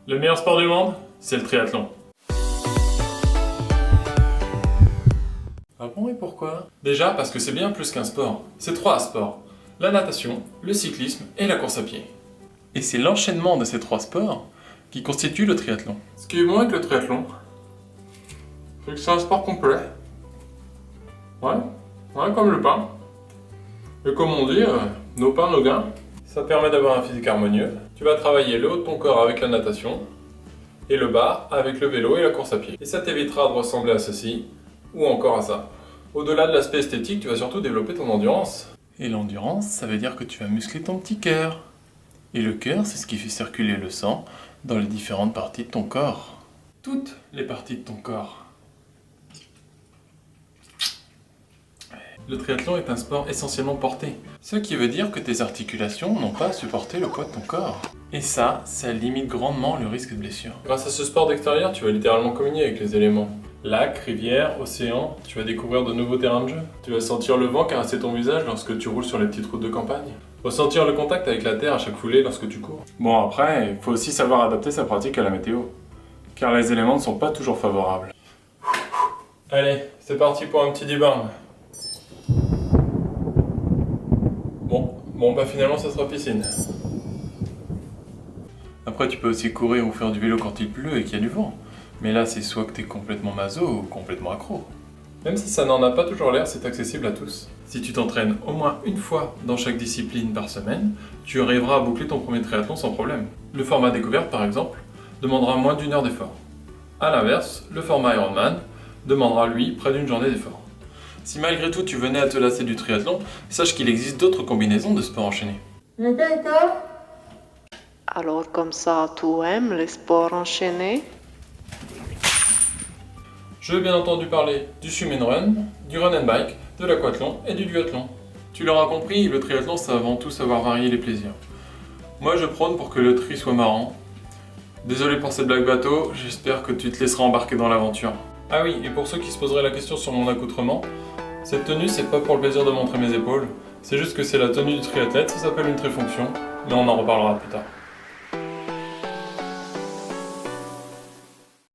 Le meilleur sport du monde, c'est le triathlon. Ah bon, et pourquoi? Déjà parce que c'est bien plus qu'un sport. C'est 3 sports. La natation, le cyclisme et la course à pied. Et c'est l'enchaînement de ces 3 sports qui constitue le triathlon. Ce qui est bon avec le triathlon, c'est que c'est un sport complet. Ouais, comme le pain. Et comme on dit, nos pains, nos gains. Ça permet d'avoir un physique harmonieux. Tu vas travailler le haut de ton corps avec la natation et le bas avec le vélo et la course à pied. Et ça t'évitera de ressembler à ceci ou encore à ça. Au-delà de l'aspect esthétique, tu vas surtout développer ton endurance. Et l'endurance, ça veut dire que tu vas muscler ton petit cœur. Et le cœur, c'est ce qui fait circuler le sang dans les différentes parties de ton corps. Toutes les parties de ton corps. Le triathlon est un sport essentiellement porté, ce qui veut dire que tes articulations n'ont pas à supporter le poids de ton corps. Et ça limite grandement le risque de blessure. Grâce à ce sport d'extérieur, tu vas littéralement communier avec les éléments. Lac, rivière, océan, tu vas découvrir de nouveaux terrains de jeu. Tu vas sentir le vent caresser ton visage lorsque tu roules sur les petites routes de campagne. Ressentir le contact avec la terre à chaque foulée lorsque tu cours. Bon après, il faut aussi savoir adapter sa pratique à la météo, car les éléments ne sont pas toujours favorables. Allez, c'est parti pour un petit débat. Bon bah finalement ça sera piscine. Après tu peux aussi courir ou faire du vélo quand il pleut et qu'il y a du vent. Mais là c'est soit que t'es complètement maso ou complètement accro. Même si ça n'en a pas toujours l'air, c'est accessible à tous. Si tu t'entraînes au moins une fois dans chaque discipline par semaine, tu arriveras à boucler ton premier triathlon sans problème. Le format découverte par exemple demandera moins d'1 heure d'effort. A l'inverse, le format Ironman demandera lui près d'une journée d'effort. Si malgré tout tu venais à te lasser du triathlon, sache qu'il existe d'autres combinaisons de sports enchaînés. Alors comme ça, tu aimes les sports enchaînés? Je veux bien entendu parler du swim and run, du run and bike, de l'aquathlon et du duathlon. Tu l'auras compris, le triathlon c'est avant tout savoir varier les plaisirs. Moi je prône pour que le tri soit marrant. Désolé pour cette blague bateau, j'espère que tu te laisseras embarquer dans l'aventure. Ah oui, et pour ceux qui se poseraient la question sur mon accoutrement, cette tenue c'est pas pour le plaisir de montrer mes épaules, c'est juste que c'est la tenue du triathlète, ça s'appelle une trifonction, mais on en reparlera plus tard.